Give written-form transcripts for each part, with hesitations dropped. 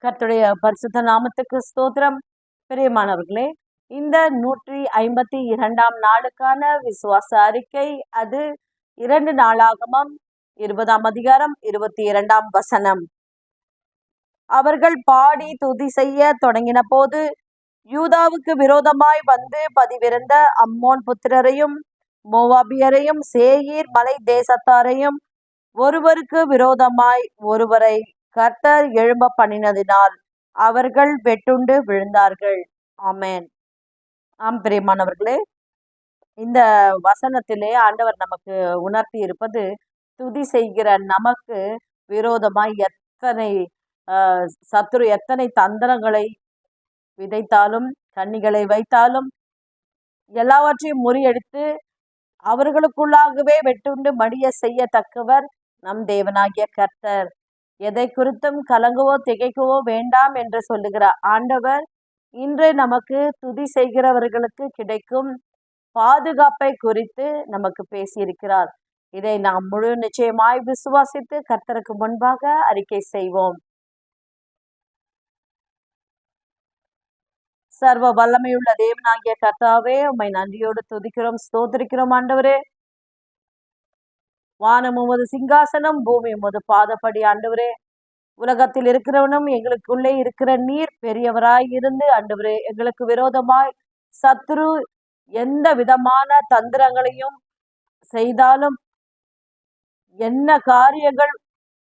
கர்த்தருடைய பரிசுத்த நாமத்துக்கு ஸ்தோத்திரம். பிரியமானவர்களே, இந்த 152ஆம் நாளுக்கான விசுவாச அறிக்கை, அது 2 நாளாகமம் 20ஆம் அதிகாரம் 22ஆம் வசனம். அவர்கள் பாடி துதி செய்ய தொடங்கின போது யூதாவுக்கு விரோதமாய் வந்து பதிவிருந்த அம்மோன் புத்திரரையும் மோவாபியரையும் சேயீர் மலை தேசத்தாரையும் ஒருவருக்கு விரோதமாய் ஒருவரை கர்த்தர் எழும்ப பண்ணினதினால் அவர்கள் வெட்டுண்டு விழுந்தார்கள். ஆமென். ஆம் பிரியமானவர்களே, இந்த வசனத்திலே ஆண்டவர் நமக்கு உணர்த்தி இருப்பது, துதி செய்கிற நமக்கு விரோதமாய் எத்தனை சத்துரு எத்தனை தந்திரங்களை விதைத்தாலும், கண்ணிகளை வைத்தாலும், எல்லாவற்றையும் முறியடித்து அவர்களுக்குள்ளாகவே வெட்டுண்டு மடிய செய்யத்தக்கவர் நம் தேவனாகிய கர்த்தர். எதை குறித்தும் கலங்கவோ திகைக்கவோ வேண்டாம் என்று சொல்லுகிற ஆண்டவர் இன்று நமக்கு துதி செய்கிறவர்களுக்கு கிடைக்கும் பாதுகாப்பை குறித்து நமக்கு பேசியிருக்கிறார். இதை நாம் முழு நிச்சயமாய் விசுவாசித்து கர்த்தருக்கு முன்பாக அறிக்கை செய்வோம். சர்வ வல்லமையுள்ள தேவனாகிய கர்த்தாவே, உம்மை நன்றியோடு துதிக்கிறோம், ஸ்தோத்திரிக்கிறோம். ஆண்டவரே, வானம் உமது சிங்காசனம், பூமி உமது பாதப்படி. ஆண்டவரே, உலகத்தில் இருக்கிறவனும் எங்களுக்குள்ளே இருக்கிற நீர் பெரியவராய் இருந்து ஆண்டவரே, எங்களுக்கு விரோதமாய் சத்ரு எந்த விதமான தந்திரங்களையும் செய்தாலும், என்ன காரியங்கள்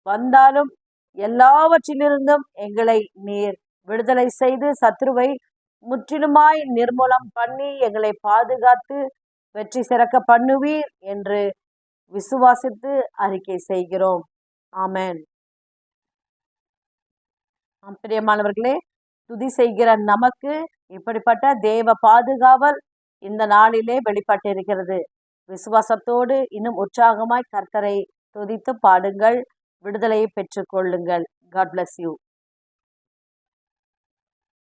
வந்தாலும் எல்லாவற்றிலிருந்தும் எங்களை நீர் விடுதலை செய்து சத்ருவை முற்றிலுமாய் நிர்மூலம் பண்ணி எங்களை பாதுகாத்து வெற்றி சிறக்க பண்ணுவீர் என்று விசுவாசித்து அறிக்கை செய்கிறோம். ஆமென். பிரியமானவர்களே, துதி செய்கிற நமக்கு இப்படிப்பட்ட தேவ பாதுகாவல் இந்த நாளிலே வெளிப்பட்டிருக்கிறது. விசுவாசத்தோடு இன்னும் உற்சாகமாய் கர்த்தரை துதித்து பாடுங்கள், விடுதலையை பெற்றுக்கொள்ளுங்கள். God bless you.